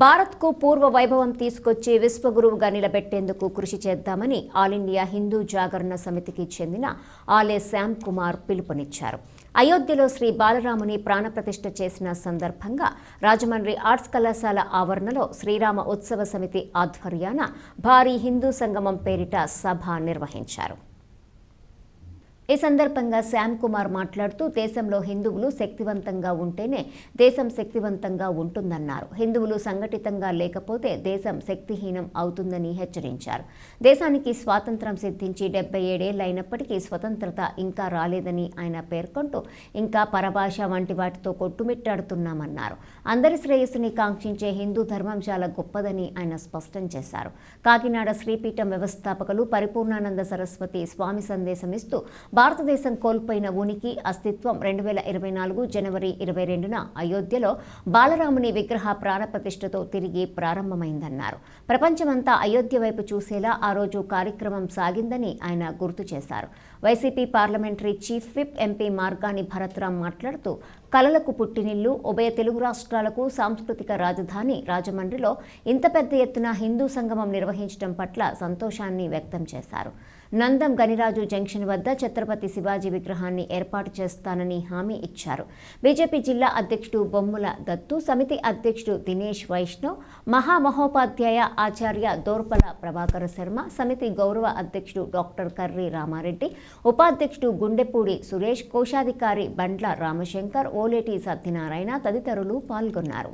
భారత్కు పూర్వ వైభవం తీసుకొచ్చి విశ్వగురువుగా నిలబెట్టేందుకు కృషి చేద్దామని ఆల్ ఇండియా హిందూ జాగరణ సమితికి చెందిన ఆలే శ్యామ్ కుమార్ పిలుపునిచ్చారు. అయోధ్యలో శ్రీ బాలరాముని ప్రాణప్రతిష్ఠ చేసిన సందర్భంగా రాజమండ్రి ఆర్ట్స్ కళాశాల ఆవరణలో శ్రీరామ ఉత్సవ సమితి ఆధ్వర్యాన భారీ హిందూ సంగమం పేరిట సభ నిర్వహించారు. ఈ సందర్భంగా శ్యామ్ కుమార్ మాట్లాడుతూ దేశంలో హిందువులు శక్తివంతంగా ఉంటేనే దేశం శక్తివంతంగా ఉంటుందన్నారు. హిందువులు సంఘటితంగా లేకపోతే దేశం శక్తిహీనం అవుతుందని హెచ్చరించారు. దేశానికి స్వాతంత్ర్యం సిద్ధించి 77 ఏళ్లైనప్పటికీ స్వతంత్రత ఇంకా రాలేదని ఆయన పేర్కొంటూ ఇంకా పరభాష వంటి వాటితో కొట్టుమిట్టాడుతున్నామన్నారు. అందరి శ్రేయస్సుని కాంక్షించే హిందూ ధర్మం చాలా గొప్పదని ఆయన స్పష్టం చేశారు. కాకినాడ శ్రీపీఠం వ్యవస్థాపకులు పరిపూర్ణానంద సరస్వతి స్వామి సందేశమిస్తూ భారతదేశం కోల్పోయిన ఉనికి అస్తిత్వం 2024 జనవరి 22న అయోధ్యలో బాలరాముని విగ్రహ ప్రాణప్రతిష్ఠతో తిరిగి ప్రారంభమైందన్నారు. ప్రపంచమంతా అయోధ్య వైపు చూసేలా ఆ రోజు కార్యక్రమం సాగిందని ఆయన గుర్తు చేశారు. YCP parliamentary chief whip MP Margani Bharat Ram మాట్లాడుతూ కళలకు పుట్టినిల్లు ఉభయ తెలుగు రాష్ట్రాలకు సాంస్కృతిక రాజధాని రాజమండ్రిలో ఇంత పెద్ద ఎత్తున హిందూ సంగమం నిర్వహించడం పట్ల సంతోషాన్ని వ్యక్తం చేశారు. నందం గనిరాజు జంక్షన్ వద్ద ఛత్రపతి శివాజీ విగ్రహాన్ని ఏర్పాటు చేస్తానని హామీ ఇచ్చారు. బీజేపీ జిల్లా అధ్యక్షుడు బొమ్ముల దత్తు, సమితి అధ్యక్షుడు దినేష్ వైష్ణవ్, మహామహోపాధ్యాయ ఆచార్య దోర్పల ప్రభాకర శర్మ, సమితి గౌరవ అధ్యక్షుడు డాక్టర్ కర్రి రామారెడ్డి, ఉపాధ్యక్షుడు గుండెపూడి సురేష్, కోశాధికారి బండ్ల రామశంకర్, ఓలేటి సత్యనారాయణ తదితరులు పాల్గొన్నారు.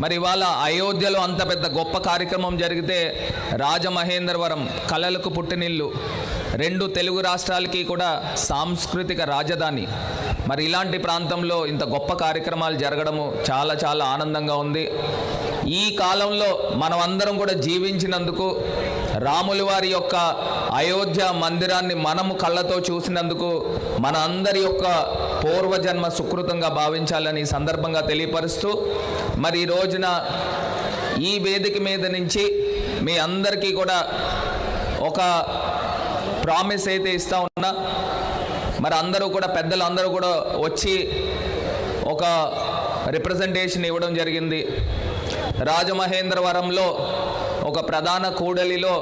మరి ఇవాళ అయోధ్యలో అంత పెద్ద గొప్ప కార్యక్రమం జరిగితే రాజమహేంద్రవరం కళలకు పుట్టినిల్లు, 2 తెలుగు రాష్ట్రాలకి కూడా సాంస్కృతిక రాజధాని. మరి ఇలాంటి ప్రాంతంలో ఇంత గొప్ప కార్యక్రమాలు జరగడము చాలా చాలా ఆనందంగా ఉంది. ఈ కాలంలో మనం అందరం కూడా జీవించినందుకు, రాముల వారి యొక్క అయోధ్య మందిరాన్ని మనము కళ్ళతో చూసినందుకు మన అందరి యొక్క పూర్వజన్మ సుకృతంగా భావించాలని ఈ సందర్భంగా తెలియపరుస్తూ, మరి ఈ రోజున ఈ వేదిక మీద నుంచి మీ అందరికీ కూడా ఒక ప్రామిస్ అయితే ఇస్తా ఉన్నా. మరి అందరూ కూడా పెద్దలు అందరూ కూడా వచ్చి ఒక రిప్రజెంటేషన్ ఇవ్వడం జరిగింది. రాజమహేంద్రవరంలో ఒక ప్రధాన కూడలిలో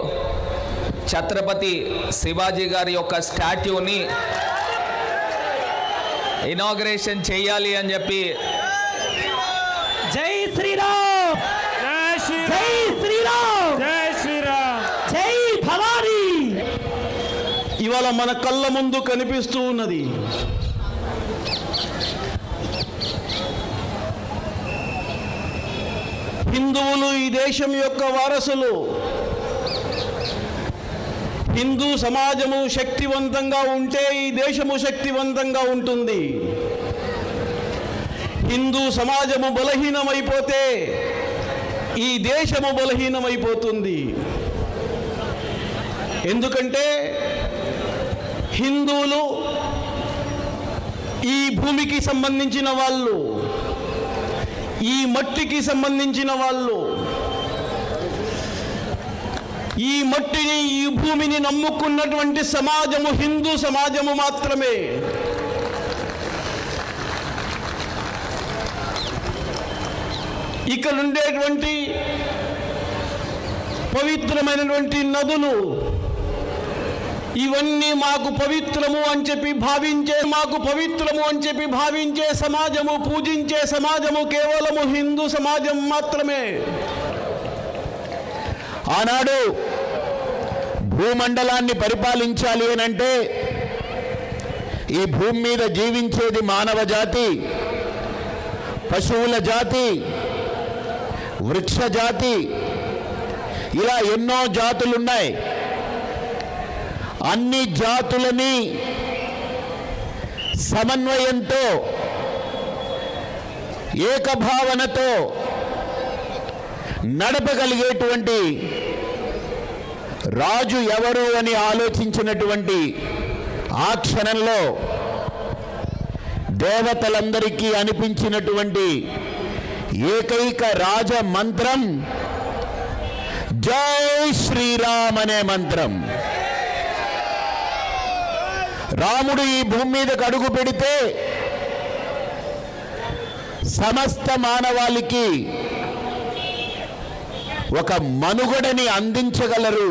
ఛత్రపతి శివాజీ గారి యొక్క స్టాట్యూని ఇనాగ్రేషన్ చేయాలి అని చెప్పి జై శ్రీరామ్, జై శ్రీరామ్, జై శ్రీరామ్, జై భవానీ ఇవాళ మన కళ్ళ ముందు కనిపిస్తూ ఉన్నది. హిందువులు ఈ దేశం యొక్క వారసులు. హిందూ సమాజము శక్తివంతంగా ఉంటే ఈ దేశము శక్తివంతంగా ఉంటుంది. హిందూ సమాజము బలహీనమైపోతే ఈ దేశము బలహీనమైపోతుంది. ఎందుకంటే హిందువులు ఈ భూమికి సంబంధించిన వాళ్ళు, ఈ మట్టికి సంబంధించిన వాళ్ళు, ఈ మట్టిని ఈ భూమిని నమ్ముకున్నటువంటి సమాజము హిందూ సమాజము మాత్రమే. ఇక్కడ ఉండేటువంటి పవిత్రమైనటువంటి నదులు ఇవన్నీ మాకు పవిత్రము అని చెప్పి భావించే సమాజము, పూజించే సమాజము కేవలము హిందూ సమాజం మాత్రమే. ఆనాడు భూమండలాన్ని పరిపాలించాలి అనంటే ఈ భూమి మీద జీవించేది మానవ జాతి, పశువుల జాతి, వృక్ష జాతి, ఇలా ఎన్నో జాతులున్నాయి. అన్ని జాతులని సమన్వయంతో, ఏకభావనతో నడపగలిగేటువంటి రాజు ఎవరు అని ఆలోచించినటువంటి ఆ క్షణంలో దేవతలందరికీ అనిపించినటువంటి ఏకైక రాజ మంత్రం జై శ్రీరామ్ అనే మంత్రం. రాముడు ఈ భూమి మీదకు అడుగు పెడితే సమస్త మానవాళికి ఒక మనుగడని అందించగలరు